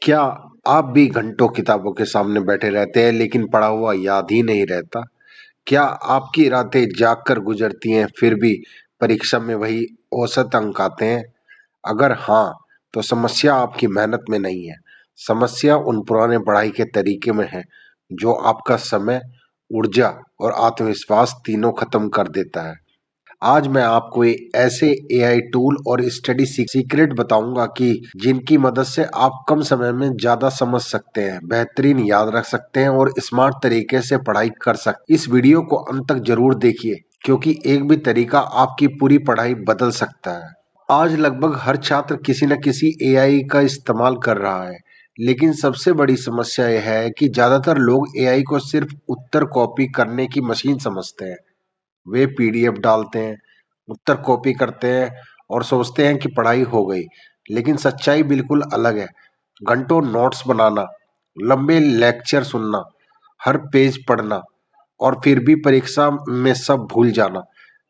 क्या आप भी घंटों किताबों के सामने बैठे रहते हैं लेकिन पढ़ा हुआ याद ही नहीं रहता? क्या आपकी रातें जाग कर गुजरती हैं फिर भी परीक्षा में वही औसत अंक आते हैं? अगर हाँ, तो समस्या आपकी मेहनत में नहीं है। समस्या उन पुराने पढ़ाई के तरीके में है जो आपका समय, ऊर्जा और आत्मविश्वास तीनों खत्म कर देता है। आज मैं आपको ऐसे एआई टूल और स्टडी सीक्रेट बताऊंगा कि जिनकी मदद से आप कम समय में ज्यादा समझ सकते हैं, बेहतरीन याद रख सकते हैं और स्मार्ट तरीके से पढ़ाई कर सकते हैं। इस वीडियो को अंत तक जरूर देखिए क्योंकि एक भी तरीका आपकी पूरी पढ़ाई बदल सकता है। आज लगभग हर छात्र किसी न किसी एआई का इस्तेमाल कर रहा है, लेकिन सबसे बड़ी समस्या यह है कि ज्यादातर लोग एआई को सिर्फ उत्तर कॉपी करने की मशीन समझते हैं। वे पीडीएफ डालते हैं, उत्तर कॉपी करते हैं और सोचते हैं कि पढ़ाई हो गई, लेकिन सच्चाई बिल्कुल अलग है। घंटों नोट्स बनाना, लंबे लेक्चर सुनना, हर पेज पढ़ना और फिर भी परीक्षा में सब भूल जाना,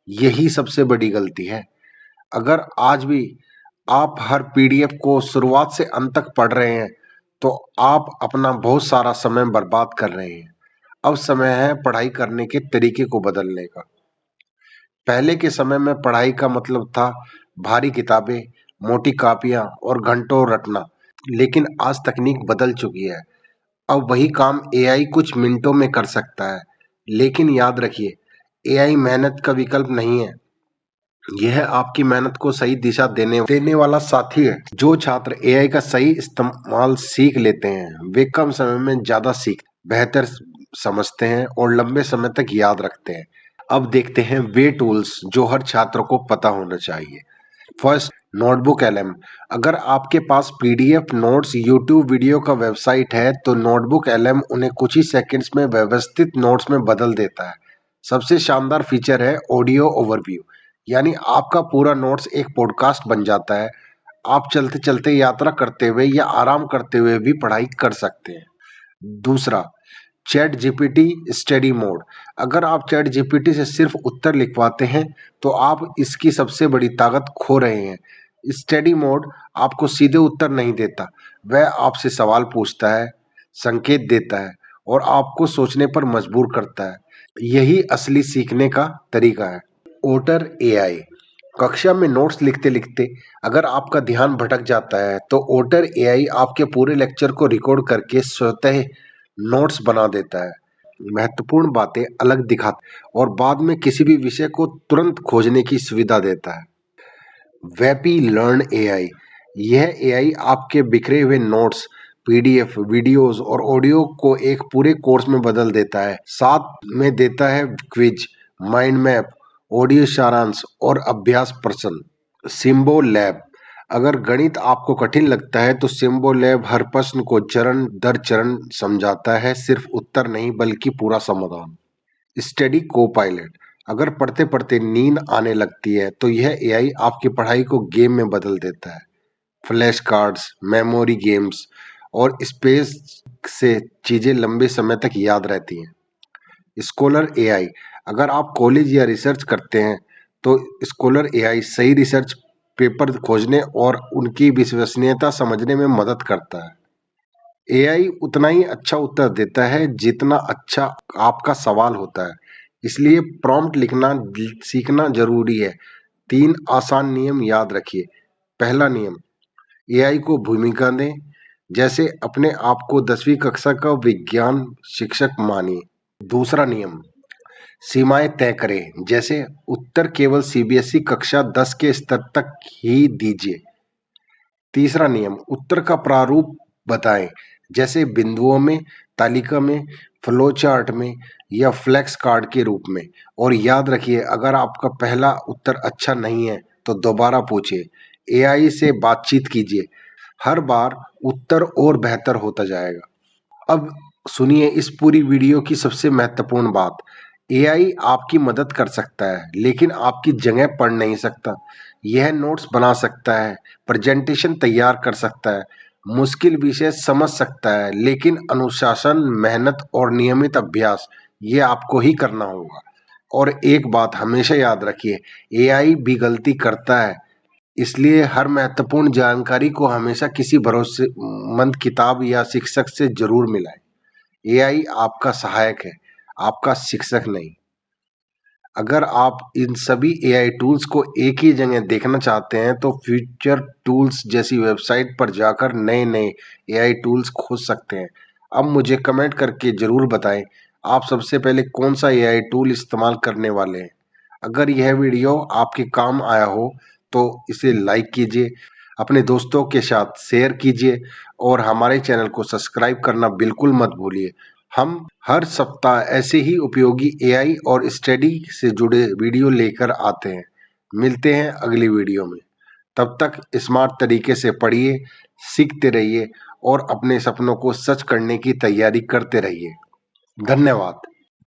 यही सबसे बड़ी गलती है। अगर आज भी आप हर पीडीएफ को शुरुआत से अंत तक पढ़ रहे हैं, तो आप अपना बहुत सारा समय बर्बाद कर रहे हैं। अब समय है पढ़ाई करने के तरीके को बदलने का। पहले के समय में पढ़ाई का मतलब था भारी किताबें, मोटी कापियां और घंटों रटना। लेकिन आज तकनीक बदल चुकी है। अब वही काम एआई कुछ मिनटों में कर सकता है। लेकिन याद रखिए, एआई मेहनत का विकल्प नहीं है। यह आपकी मेहनत को सही दिशा देने वाला साथी है। जो छात्र एआई का सही इस्तेमाल सीख लेते हैं, वे कम समय में ज्यादा बेहतर समझते हैं और लंबे समय तक याद रखते हैं। अब देखते हैं वे टूल्स जो हर छात्र को पता होना चाहिए। First, notebook LM. अगर आपके पास पीडीएफ नोट्स, यूट्यूब वीडियो का वेबसाइट है, तो नोटबुक एलएम उन्हें कुछ ही सेकंड्स में व्यवस्थित नोट्स में बदल देता है। सबसे शानदार फीचर है ऑडियो ओवरव्यू, यानी आपका पूरा नोट्स एक पॉडकास्ट बन जाता है। आप चलते चलते, यात्रा करते हुए या आराम करते हुए भी पढ़ाई कर सकते हैं। दूसरा, चैट जीपीटी स्टडी मोड। अगर आप चैट जीपीटी से सिर्फ उत्तर लिखवाते हैं, तो आप इसकी सबसे बड़ी ताकत खो रहे हैं। स्टडी मोड आपको सीधे उत्तर नहीं देता, वह आपसे सवाल पूछता है, संकेत देता है और आपको सोचने पर मजबूर करता है। यही असली सीखने का तरीका है। ओटर एआई। कक्षा में नोट्स लिखते लिखते अगर आपका ध्यान भटक जाता है, तो ओटर एआई आपके पूरे लेक्चर को रिकॉर्ड करके स्वतः नोट्स बना देता है, महत्वपूर्ण बातें अलग दिखाता और बाद में किसी भी विषय को तुरंत खोजने की सुविधा देता है। वेपी लर्न एआई। यह एआई आपके बिखरे हुए नोट्स, पीडीएफ, वीडियोस और ऑडियो को एक पूरे कोर्स में बदल देता है। साथ में देता है क्विज, माइंड मैप, ऑडियो सारांश और अभ्यास प्रश्न। सिम्बो लैब। अगर गणित आपको कठिन लगता है, तो सिम्बो लैब हर प्रश्न को चरण दर चरण समझाता है, सिर्फ उत्तर नहीं बल्कि पूरा समाधान। स्टडी को पायलट। अगर पढ़ते पढ़ते नींद आने लगती है, तो यह एआई आपकी पढ़ाई को गेम में बदल देता है। फ्लैश कार्ड्स, मेमोरी गेम्स और स्पेस से चीजें लंबे समय तक याद रहती हैं। Scholar AI. अगर आप कॉलेज या रिसर्च करते हैं, तो स्कॉलर एआई सही रिसर्च पेपर खोजने और उनकी विश्वसनीयता समझने में मदद करता है। एआई उतना ही अच्छा उत्तर देता है जितना अच्छा आपका सवाल होता है, इसलिए प्रॉम्प्ट लिखना सीखना जरूरी है। 3 आसान नियम याद रखिए। पहला नियम, एआई को भूमिका दें, जैसे अपने आप को 10वीं कक्षा का विज्ञान शिक्षक मानिए। दूसरा नियम, सीमाएं तय करें, जैसे उत्तर केवल सीबीएसई कक्षा 10 के स्तर तक ही दीजिए। तीसरा नियम, उत्तर का प्रारूप बताएं, जैसे बिंदुओं में, तालिका में, फ्लो चार्ट में या फ्लैक्स कार्ड के रूप में। और याद रखिए, अगर आपका पहला उत्तर अच्छा नहीं है, तो दोबारा पूछिए। एआई से बातचीत कीजिए, हर बार उत्तर और बेहतर होता जाएगा। अब सुनिए इस पूरी वीडियो की सबसे महत्वपूर्ण बात। एआई आपकी मदद कर सकता है, लेकिन आपकी जगह पढ़ नहीं सकता। यह नोट्स बना सकता है, प्रेजेंटेशन तैयार कर सकता है, मुश्किल विषय समझ सकता है, लेकिन अनुशासन, मेहनत और नियमित अभ्यास, ये आपको ही करना होगा। और एक बात हमेशा याद रखिए, एआई भी गलती करता है, इसलिए हर महत्वपूर्ण जानकारी को हमेशा किसी भरोसेमंद किताब या शिक्षक से जरूर मिलाएं। एआई आपका सहायक है, आपका शिक्षक नहीं। अगर आप इन सभी एआई टूल्स को एक ही जगह देखना चाहते हैं तो फ्यूचर टूल्स जैसी वेबसाइट पर जाकर नए नए एआई टूल्स खोज सकते हैं। अब मुझे कमेंट करके जरूर बताएं, आप सबसे पहले कौन सा एआई टूल इस्तेमाल करने वाले हैं। अगर यह वीडियो आपके काम आया हो तो इसे लाइक कीजिए, अपने दोस्तों के साथ शेयर कीजिए और हमारे चैनल को सब्सक्राइब करना बिल्कुल मत भूलिए। हम हर सप्ताह ऐसे ही उपयोगी एआई और स्टडी से जुड़े वीडियो लेकर आते हैं। मिलते हैं अगली वीडियो में। तब तक स्मार्ट तरीके से पढ़िए, सीखते रहिए और अपने सपनों को सच करने की तैयारी करते रहिए। धन्यवाद।